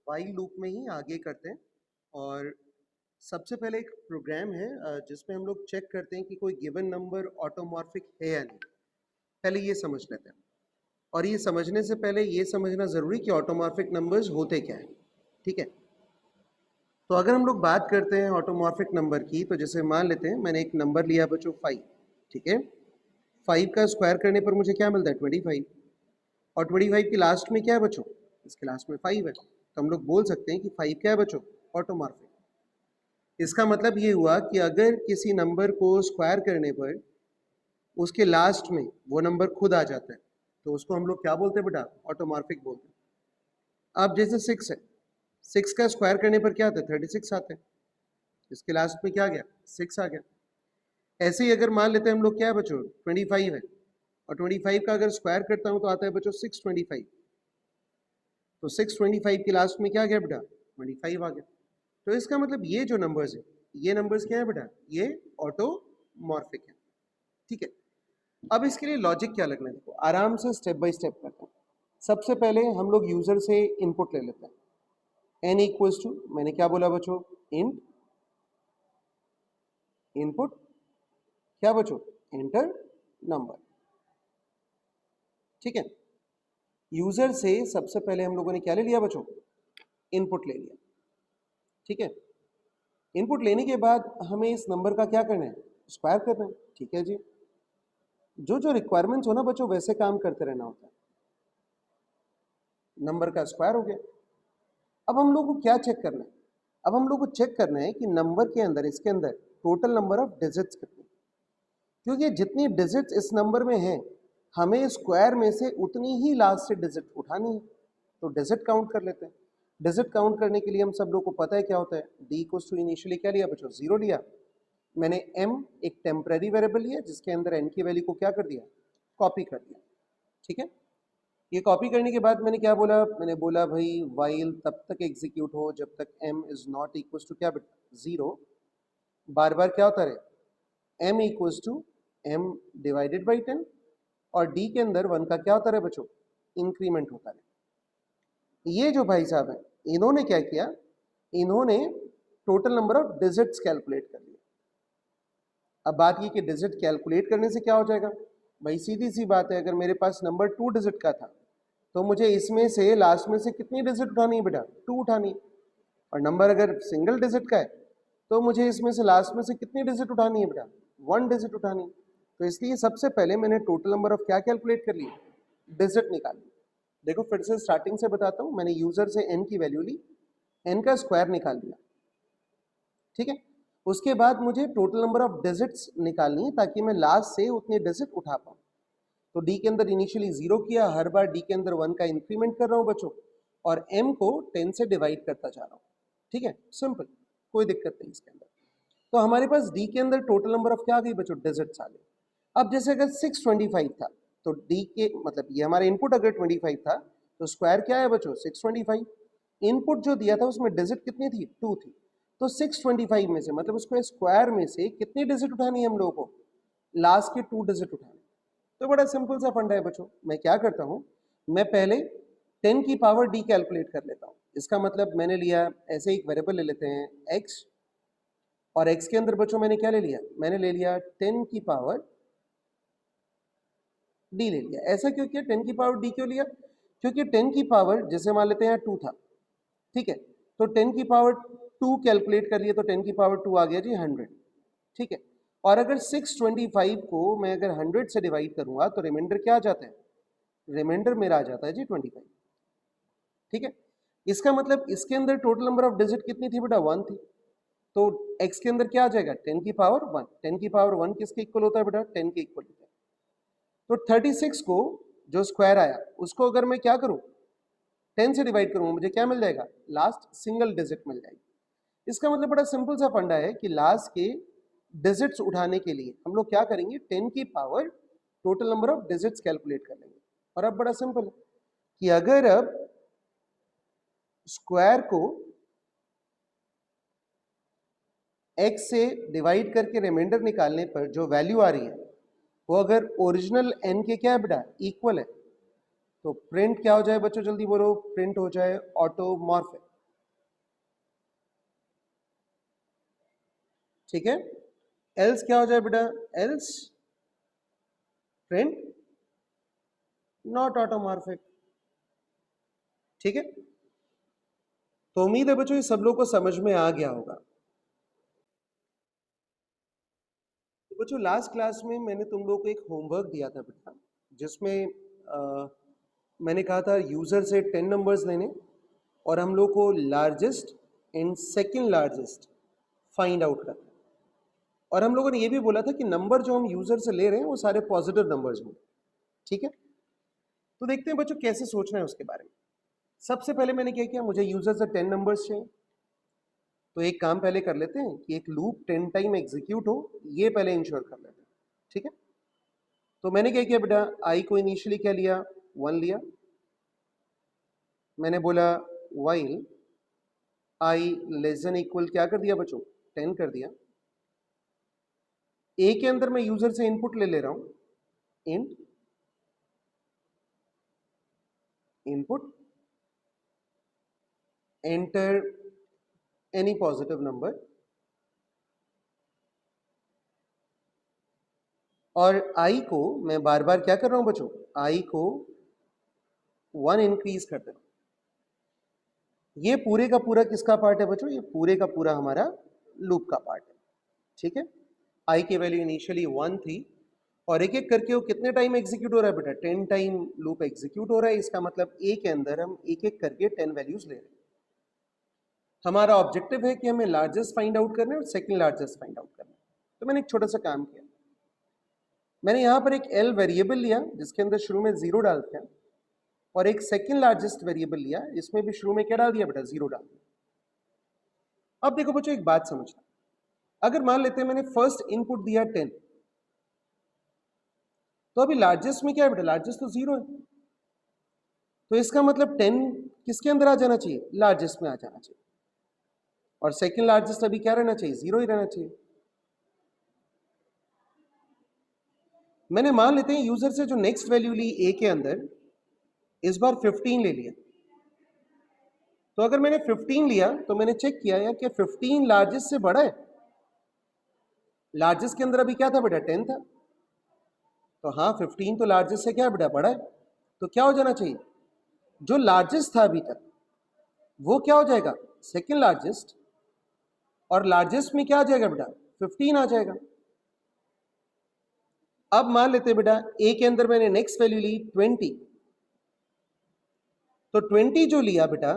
While loop में ही आगे करते हैं। और सबसे पहले एक प्रोग्राम है जिसमें हम लोग चेक करते हैं कि कोई गिवन नंबर ऑटोमॉर्फिक है या नहीं। पहले ये समझ लेते हैं, और ये समझने से पहले ये समझना जरूरी कि ऑटोमॉर्फिक नंबर्स होते क्या है। ठीक है, तो अगर हम लोग बात करते हैं ऑटोमॉर्फिक नंबर की, तो जैसे मान लेते हैं मैंने एक नंबर लिया बच्चों 5। ठीक है, 5 का स्क्वायर करने पर मुझे क्या मिलता है 25। और 25 की लास्ट में क्या है बच्चों, इसके लास्ट में 5 है, तो हम लोग बोल सकते हैं कि 5 क्या है बच्चों, ऑटोमॉर्फिक। इसका मतलब ये हुआ कि अगर किसी नंबर को स्क्वायर करने पर उसके लास्ट में वो नंबर खुद आ जाता है, तो उसको हम लोग क्या बोलते हैं बेटा, ऑटोमॉर्फिक बोलते हैं। अब जैसे 6 है, 6 का स्क्वायर करने पर क्या आता है 36 आता है, इसके लास्ट में क्या आ गया 6 आ गया। ऐसे ही अगर मान लेते हैं हम लोग क्या है बच्चों 25 है, और 25 का अगर स्क्वायर करता हूं तो आता है बच्चों 625। तो 625 के लास्ट में क्या आ गया बेटा 25 आ गया। तो इसका मतलब ये जो नंबर्स है, ये नंबर्स क्या है बेटा, ये ऑटोमॉर्फिक है। ठीक है, अब इसके लिए लॉजिक क्या लगना है, देखो आराम से स्टेप बाय स्टेप करते हैं। सबसे पहले हम लोग यूजर से इनपुट ले लेते हैं। n इक्वल्स टू, मैंने क्या बोला बच्चों, इंट इनपुट क्या बच्चों, एंटर नंबर। ठीक है, यूजर से सबसे पहले हम लोगों ने क्या ले लिया बच्चों, इनपुट ले लिया। ठीक है, इनपुट लेने के बाद हमें इस नंबर का क्या करना है, स्क्वायर करना है। ठीक है जी, जो जो रिक्वायरमेंट्स हो ना बच्चों वैसे काम करते रहना होता है। नंबर का स्क्वायर हो गया। अब हम लोग को क्या चेक करना है, अब हम लोग को चेक करना है कि नंबर के अंदर, इसके अंदर टोटल नंबर ऑफ डिजिट्स कितने, क्योंकि जितनी डिजिट्स इस नंबर में है हमें स्क्वायर में से उतनी ही लास्ट से डिजिट उठानी है। तो डिजिट काउंट कर लेते हैं। डिजिट काउंट करने के लिए हम सब लोग को पता है क्या होता है, डी इक्वल्स टू इनिशियली क्या लिया बच्चों, 0 लिया। मैंने m एक टेम्पररी वेरिएबल लिया जिसके अंदर n की वैल्यू को क्या कर दिया, कॉपी कर दिया। ठीक है, ये कॉपी करने के बाद मैंने क्या बोला, मैंने बोला भाई वाइल तब तक एग्जीक्यूट हो जब तक m is not equals to क्या बेटा 0। बार बार क्या होता रहे, m equals to m divided by 10, और d के अंदर 1 का क्या होता रहे बच्चों, इंक्रीमेंट होता रहे। ये जो भाई साहब है इन्होंने क्या किया, इन्होंने total number of digits calculate कर लिया। अब बात ये कि डिजिट कैलकुलेट करने से क्या हो जाएगा, भाई सीधी सी बात है, अगर मेरे पास नंबर 2 डिजिट का था तो मुझे इसमें से लास्ट में से कितनी डिजिट उठानी है बेटा, 2 उठानी। और नंबर अगर सिंगल डिजिट का है तो मुझे इसमें से लास्ट में से कितनी डिजिट उठानी है बेटा, 1 डिजिट उठानी। तो इसलिए सबसे पहले मैंने टोटल नंबर ऑफ क्या कैलकुलेट कर ली, डिजिट निकाल ली। देखो फिर से स्टार्टिंग से बताता हूँ, मैंने यूजर से n की वैल्यू ली, n का स्क्वायर निकाल लिया। ठीक है, उसके बाद मुझे टोटल नंबर ऑफ डिजिट्स निकालनी है ताकि मैं लास्ट से उतने डिजिट उठा पाऊँ। तो डी के अंदर इनिशियली 0 किया, हर बार डी के अंदर 1 का इंक्रीमेंट कर रहा हूँ बच्चों, और m को 10 से डिवाइड करता जा रहा हूँ। ठीक है, सिंपल, कोई दिक्कत नहीं इसके अंदर। तो हमारे पास डी के अंदर टोटल नंबर ऑफ क्या आ गई बच्चों, डिजिट्स आ गए। अब जैसे अगर 625 था तो डी के मतलब ये हमारा इनपुट अगर 25 था तो स्क्वायर क्या है बच्चों 625। इनपुट जो दिया था उसमें डिजिट कितनी थी, 2 थी। तो 625 में से मतलब उसको स्क्वायर में से कितनी डिजिट उठानी है हम लोगों को, लास्ट के 2 डिजिट उठाने। तो बड़ा सिंपल सा फंडा है बच्चों, मैं क्या करता हूँ, मैं पहले 10 की पावर डी कैलकुलेट कर लेता हूँ। इसका मतलब मैंने लिया, ऐसे एक वेरिएबल ले लेते हैं x, और x के अंदर बच्चों मैंने क्या ले लिया, मैंने ले लिया 10 की पावर d ले लिया। ऐसा क्यों किया, 10 की पावर d क्यों लिया, क्योंकि 10 की पावर जैसे मान लेते हैं 2 था, ठीक है, तो 10 की पावर 2 कैलकुलेट कर लिए तो 10 की पावर 2 आ गया जी 100। ठीक है, और अगर 625 को मैं अगर 100 से डिवाइड करूंगा तो रिमाइंडर क्या आ जाता है, रिमाइंडर मेरा आ जाता है जी 25। ठीक है, इसका मतलब इसके अंदर टोटल नंबर ऑफ डिजिट कितनी थी बेटा, 1 थी। तो x के अंदर क्या आ जाएगा, 10 की पावर 1। 10 की पावर 1 किसके इक्वल होता है बेटा, 10 के इक्वल होता है। तो 36 को जो स्क्वायर आया उसको अगर मैं क्या करूं, 10 से डिवाइड करूंगा, मुझे क्या मिल जाएगा, लास्ट सिंगल डिजिट मिल जाएगी। इसका मतलब बड़ा सिंपल सा फंडा है कि लास्ट के डिजिट्स उठाने के लिए हम लोग क्या करेंगे, 10 की power total number of digits calculate कर लेंगे। और अब बड़ा सिंपल है कि अगर अब स्क्वायर को x से डिवाइड करके रिमाइंडर निकालने पर जो वैल्यू आ रही है वो अगर ओरिजिनल n के क्या है बेटा, इक्वल है, तो प्रिंट क्या हो जाए बच्चों, जल्दी बोलो, प्रिंट हो जाए ऑटोमॉर्फिक। ठीक है, एल्स क्या हो जाए बेटा, एल्स प्रिंट नॉट ऑटोमॉर्फिक। ठीक है, तो उम्मीद है बच्चों ये सब लोग को समझ में आ गया होगा। तो बच्चों लास्ट क्लास में मैंने तुम लोगों को एक होमवर्क दिया था बेटा, जिसमें मैंने कहा था यूजर से 10 नंबर्स लेने और हम लोग को largest and second largest find out करना। और हम लोगों ने ये भी बोला था कि नंबर जो हम यूजर से ले रहे हैं वो सारे पॉजिटिव नंबर्स होंगे। ठीक है, तो देखते हैं बच्चों कैसे सोचना है उसके बारे में। सबसे पहले मैंने क्या किया, मुझे यूजर से 10 नंबर्स चाहिए, तो एक काम पहले कर लेते हैं कि एक लूप 10 टाइम एग्जीक्यूट हो, ये पहले इंश्योर कर लेते हैं। ठीक है, तो मैंने क्या किया बेटा, आई को इनिशियली क्या लिया, 1 लिया। मैंने बोला while I less than equal क्या कर दिया बच्चों, 10 कर दिया। ए के अंदर मैं यूजर से इनपुट ले रहा हूं, int input enter any positive number, और आई को मैं बार बार क्या कर रहा हूं बच्चों, आई को 1 इंक्रीज कर दे रहा हूं। ये पूरे का पूरा किसका पार्ट है बच्चों, ये पूरे का पूरा हमारा लूप का पार्ट है। ठीक है, आई की वैल्यू इनिशियली 1 थी और एक एक करके वो कितने टाइम एग्जीक्यूट हो रहा है बेटा, 10 टाइम लूप एग्जीक्यूट हो रहा है। इसका मतलब ए के अंदर हम एक एक करके 10 वैल्यूज ले रहे हैं। हमारा ऑब्जेक्टिव है कि हमें लार्जेस्ट फाइंड आउट करना है और सेकंड लार्जेस्ट फाइंड आउट करना है। तो मैंने एक छोटा सा काम किया, मैंने यहां पर एक एल वेरिएबल लिया जिसके अंदर शुरू में 0 डालते हैं, और एक सेकंड लार्जेस्ट वेरिएबल लिया, इसमें भी शुरू में क्या डाल दिया बेटा, 0 डाल दिया। अब देखो बच्चों एक बात समझना, अगर मान लेते हैं मैंने फर्स्ट इनपुट दिया 10, तो अभी लार्जेस्ट में क्या है बेटा, लार्जेस्ट तो 0 है, तो इसका मतलब 10 किसके अंदर आ जाना चाहिए, लार्जेस्ट में आ जाना चाहिए, और सेकंड लार्जेस्ट अभी क्या रहना चाहिए, 0 ही रहना चाहिए। मैंने मान लेते हैं यूजर से जो नेक्स्ट वैल्यू ली ए के अंदर, इस बार 15 ले लिया। तो अगर मैंने 15 लिया तो मैंने चेक किया यार कि 15 लार्जेस्ट से बड़ा है, लार्जेस्ट के अंदर अभी क्या था बेटा, 10 था, तो हाँ 15 तो लार्जेस्ट से क्या बेटा, बड़ा है, तो क्या हो जाना चाहिए, जो लार्जेस्ट था अभी तक वो क्या हो जाएगा, सेकंड लार्जेस्ट, और लार्जेस्ट में क्या आ जाएगा बेटा, 15 आ जाएगा। अब मान लेते हैं बेटा ए के अंदर मैंने नेक्स्ट वैल्यू ली 20, तो 20 जो लिया बेटा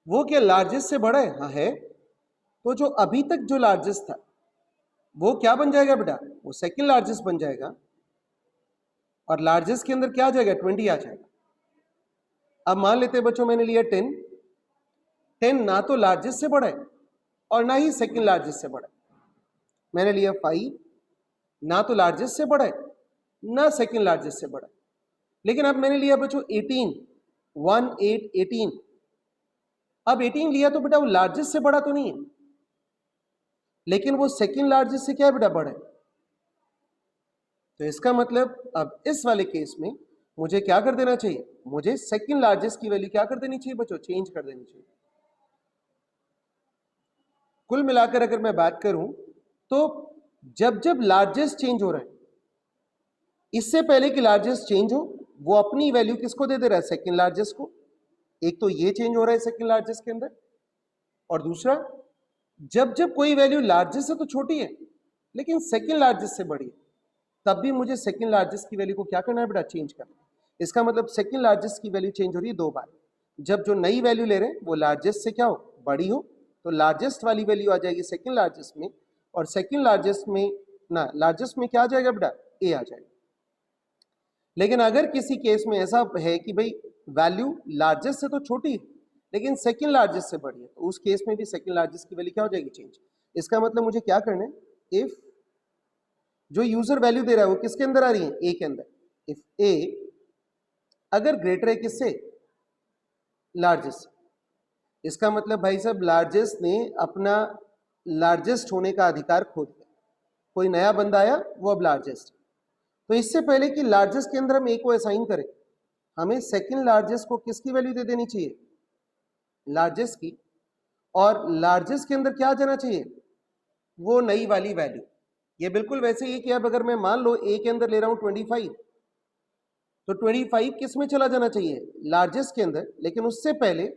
वो क्या लार्जेस्ट से बड़ा है, हाँ है, तो जो अभी तक जो लार्जेस्ट था वो क्या बन जाएगा बेटा, वो सेकंड लार्जेस्ट बन जाएगा, और लार्जेस्ट के अंदर क्या आ जाएगा, 20 आ जाएगा। अब मान लेते हैं बच्चों मैंने लिया 10, 10 ना तो लार्जेस्ट से बड़ा है और ना ही सेकंड लार्जेस्ट से बड़ा है। मैंने लिया 5, ना तो लार्जेस्ट से बड़ा है ना सेकंड लार्जेस्ट से बड़ा है। लेकिन अब मैंने लिया बच्चों 18, 1 8 18, अब 18 लिया तो बेटा वो लार्जेस्ट से बड़ा तो नहीं है, लेकिन वो सेकंड लार्जेस्ट से क्या है बेटा, बड़ा है। तो इसका मतलब अब इस वाले केस में मुझे क्या कर देना चाहिए, मुझे सेकंड लार्जेस्ट की वैल्यू क्या कर देनी चाहिए बच्चों, चेंज कर देनी चाहिए। कुल मिलाकर अगर मैं बात करूं तो जब जब लार्जेस्ट चेंज हो रहा है, इससे पहले कि लार्जेस्ट चेंज हो, वो अपनी वैल्यू किसको दे रहा है, सेकंड लार्जेस्ट को। एक तो ये चेंज हो रहा है सेकंड लार्जेस्ट के अंदर, और दूसरा जब जब कोई वैल्यू लार्जेस्ट से तो छोटी है लेकिन सेकंड लार्जेस्ट से बड़ी है, तब भी मुझे सेकंड लार्जेस्ट की वैल्यू को क्या करना है बेटा, चेंज करना है। इसका मतलब सेकंड लार्जेस्ट की वैल्यू चेंज हो रही है 2 बार, जब जो नई वैल्यू ले रहे हैं वो लार्जेस्ट से क्या हो, बड़ी हो, तो लार्जेस्ट वाली वैल्यू आ जाएगी सेकंड लार्जेस्ट में, और सेकंड लार्जेस्ट में ना लार्जेस्ट में क्या आ जाएगा बेटा, ए आ जाएगा। लेकिन अगर किसी केस में ऐसा है कि भाई वैल्यू लार्जेस्ट से तो छोटी है लेकिन सेकंड लार्जेस्ट से बड़ी है, तो उस केस में भी सेकंड लार्जेस्ट की वैल्यू क्या हो जाएगी, चेंज। इसका मतलब मुझे क्या करना है, इफ जो यूजर वैल्यू दे रहा है वो किसके अंदर आ रही है, ए के अंदर, इफ ए अगर ग्रेटर है किससे, लार्जेस्ट, इसका मतलब भाई साहब लार्जेस्ट ने अपना लार्जेस्ट होने का अधिकार खो दिया, कोई नया बंदा आया वो अब लार्जेस्ट। तो इससे पहले कि लार्जेस्ट के अंदर हम ए को असाइन करें, हमें सेकंड लार्जेस्ट को किसकी वैल्यू दे देनी चाहिए, लार्जेस्ट की, और लार्जेस्ट के अंदर क्या आ जाना चाहिए, वो नई वाली वैल्यू। ये बिल्कुल वैसे ही कि अब अगर मैं मान लो ए के अंदर ले रहा हूं 25, तो 25 किस में चला जाना चाहिए, लार्जेस्ट के अंदर, लेकिन उससे पहले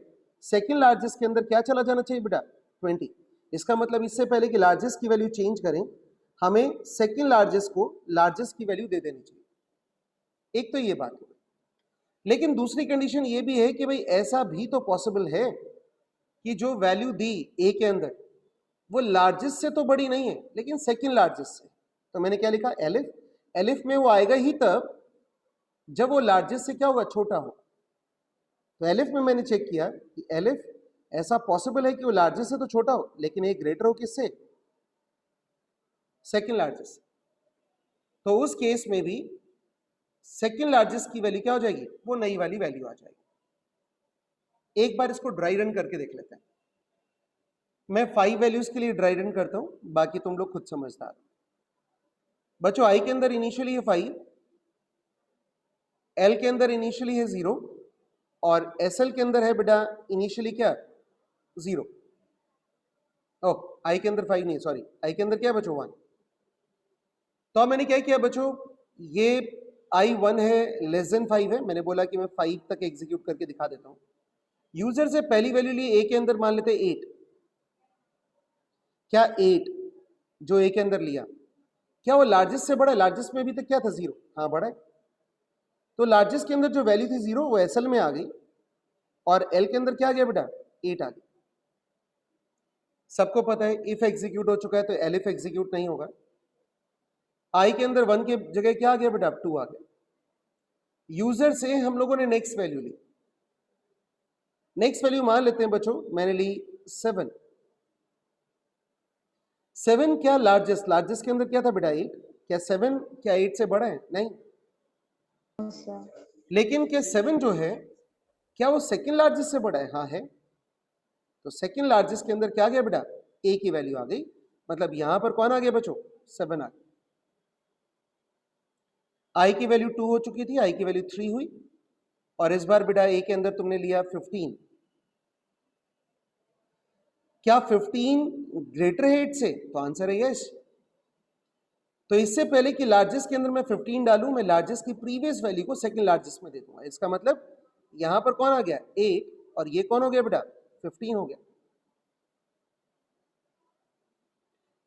सेकंड लार्जेस्ट के अंदर क्या चला जाना चाहिए बेटा, 20। इसका मतलब इससे पहले कि लार्जेस्ट की वैल्यू चेंज करें, हमें सेकंड लार्जेस्ट को लार्जेस्ट की वैल्यू दे देनी चाहिए। एक तो ये बात है, लेकिन दूसरी कंडीशन ये भी है कि भाई ऐसा भी तो पॉसिबल है कि जो वैल्यू दी ए के अंदर वो लार्जेस्ट से तो बड़ी नहीं है लेकिन सेकंड लार्जेस्ट से। तो मैंने क्या लिखा, एलिफ। एलिफ में वो आएगा ही तब जब वो लार्जेस्ट से क्या होगा, छोटा हो। तो एलिफ में मैंने चेक किया कि एलिफ ऐसा पॉसिबल है कि वो लार्जेस्ट से तो छोटा हो लेकिन एक ग्रेटर हो किससे, सेकंड लार्जेस्ट। तो उस केस में भी सेकंड लार्जेस्ट की वैल्यू क्या हो जाएगी, वो नई वाली वैल्यू आ जाएगी। एक बार इसको ड्राई रन करके देख लेते हैं। मैं 5 वैल्यूज के लिए ड्राई रन करता हूं, बाकी तुम लोग खुद समझदार। बच्चों आई के अंदर इनिशियली है 5, एल के अंदर इनिशियली है 0 और एस एल के अंदर है बेटा इनिशियली क्या, 0। ओह आई के अंदर 5 नहीं, सॉरी, आई के अंदर क्या है बच्चों, 1। तो मैंने क्या किया बच्चों, ये I1 है लेस देन 5 है, मैंने बोला कि मैं 5 तक एग्जीक्यूट करके दिखा देता हूं। यूजर से पहली वैल्यू ली ए के अंदर, मान लेते 8। क्या 8 जो ए के अंदर लिया क्या वो लार्जेस्ट से बड़ा है, लार्जेस्ट में अभी तक क्या था 0, हाँ बड़ा है। तो लार्जेस्ट के अंदर जो वैल्यू थी 0 वो एसएल में आ गई और एल के अंदर क्या आ गया बेटा, 8 आ गया। सबको पता है इफ एग्जीक्यूट हो चुका है तो एलिफ एग्जीक्यूट नहीं होगा। आई के अंदर 1 के जगह क्या आ गया बेटा, 2 आ गया। यूजर से हम लोगों ने नेक्स्ट वैल्यू ली, नेक्स्ट वैल्यू मान लेते हैं बच्चों, मैंने ली 7। 7 क्या लार्जेस्ट, लार्जेस्ट के अंदर क्या था बेटा 8, क्या 7 क्या 8 से बड़ा है, नहीं। लेकिन क्या 7 जो है क्या वो सेकंड लार्जेस्ट से बड़ा है, हाँ है। तो सेकंड लार्जेस्ट के अंदर क्या आ गया बेटा, ए की वैल्यू आ गई, मतलब यहां पर कौन आ गया बच्चों, 7 आ गया। आई की वैल्यू 2 हो चुकी थी, आई की वैल्यू 3 हुई और इस बार बेटा ए के अंदर तुमने लिया 15। क्या 15 ग्रेटर है 8 से, तो आंसर है यस। तो इससे पहले कि लार्जेस्ट के अंदर मैं 15 डालूं, मैं लार्जेस्ट की प्रीवियस वैल्यू को सेकंड लार्जेस्ट में दे दूंगा। इसका मतलब यहां पर कौन आ गया 8 और ये कौन हो गया बेटा 15 हो गया।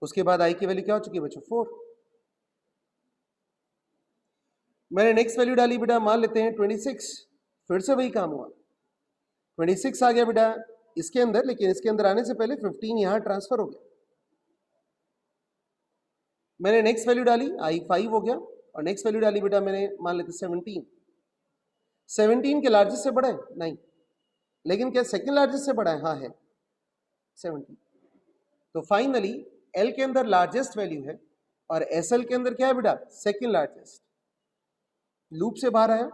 उसके बाद आई की वैल्यू क्या हो चुकी है बच्चों 4। मैंने नेक्स्ट वैल्यू डाली बेटा, मान लेते हैं 26, फिर से वही काम हुआ, 26 आ गया बेटा इसके अंदर, लेकिन इसके अंदर आने से पहले 15 यहां ट्रांसफर हो गया। मैंने नेक्स्ट वैल्यू डाली, आई 5 हो गया और नेक्स्ट वैल्यू डाली बेटा मैंने, मान लेते 17। 17 के लार्जेस्ट से बड़ा है, नहीं, लेकिन क्या सेकंड लार्जेस्ट से बड़ा है, हाँ है 17। तो फाइनली एल के अंदर लार्जेस्ट वैल्यू है और एस एल के अंदर क्या है बेटा, सेकंड लार्जेस्ट। लूप से बाहर आया,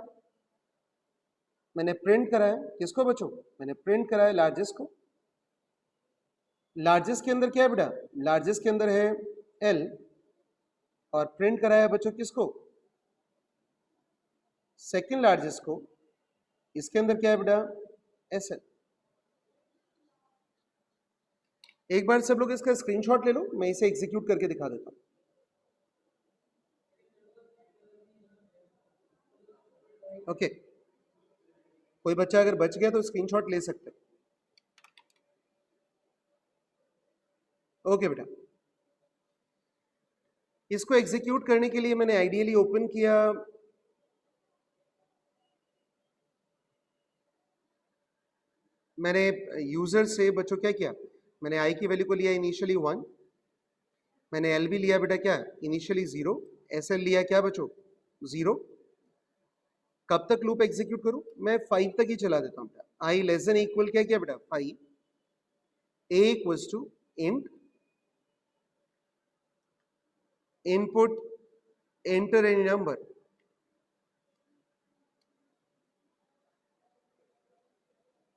मैंने प्रिंट कराया किसको बच्चों, मैंने प्रिंट कराया लार्जेस्ट को। लार्जेस्ट के अंदर क्या है बेटा, लार्जेस्ट के अंदर है एल और प्रिंट कराया बच्चों किसको, सेकंड लार्जेस्ट को। इसके अंदर क्या है बेटा, एस एल। एक बार सब लोग इसका स्क्रीनशॉट ले लो, मैं इसे एग्जीक्यूट करके दिखा देता हूं। ओके, कोई बच्चा अगर बच गया तो स्क्रीनशॉट ले सकते हैं। ओके बेटा, इसको एग्जीक्यूट करने के लिए मैंने आइडियली ओपन किया मैंने यूजर से बच्चों क्या किया, मैंने आई की वैल्यू को लिया इनिशियली 1, मैंने एल भी लिया बेटा क्या इनिशियली 0, एस एल लिया क्या बच्चों 0। कब तक लूप एग्जीक्यूट करूं, मैं 5 तक ही चला देता हूं बेटा। आई लेस देन इक्वल क्या किया बेटा 5, A equals to int input enter any number.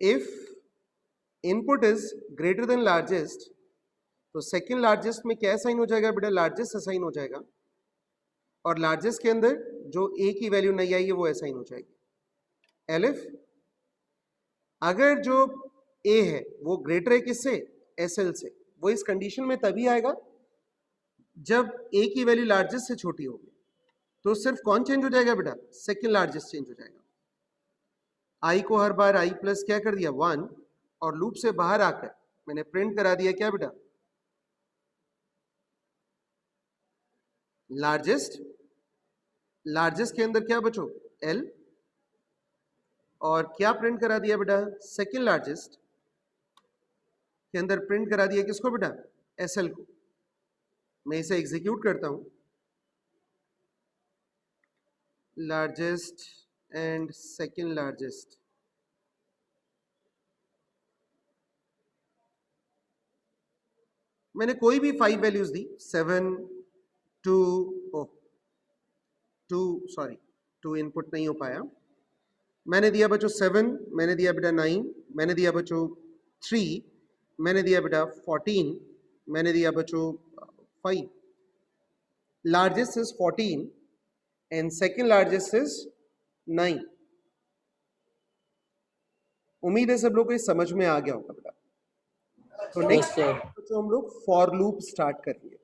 If input is greater than largest, तो सेकंड लार्जेस्ट में क्या असाइन हो जाएगा बेटा, लार्जेस्ट असाइन हो जाएगा और लार्जेस्ट के अंदर जो ए की वैल्यू नहीं आई है वो असाइन हो जाएगी। एलिफ। अगर जो ए है वो ग्रेटर है किससे, एसएल से, वो इस कंडीशन में तभी आएगा जब ए की वैल्यू लार्जेस्ट से छोटी होगी। तो सिर्फ कौन चेंज हो जाएगा बेटा, सेकंड लार्जेस्ट चेंज हो जाएगा। आई को हर बार आई प्लस क्या कर दिया 1, और लूप से बाहर आकर मैंने प्रिंट करा दिया क्या बेटा, लार्जेस्ट। लार्जेस्ट के अंदर क्या बचो, एल, और क्या प्रिंट करा दिया बेटा, सेकंड लार्जेस्ट के अंदर प्रिंट करा दिया किसको बेटा, एसएल को। मैं इसे एग्जीक्यूट करता हूं, लार्जेस्ट एंड सेकंड लार्जेस्ट। मैंने कोई भी 5 वैल्यूज दी, 7, 2, 2 इनपुट नहीं हो पाया। मैंने दिया बच्चों 7, मैंने दिया बेटा 9, मैंने दिया बच्चों 3, मैंने दिया बेटा 14, मैंने दिया बच्चों 5। Largest is 14 and second largest is 9। उम्मीद है सब लोग को ये समझ में आ गया होगा बेटा। तो नेक्स्ट हम लोग फॉर लूप स्टार्ट करेंगे।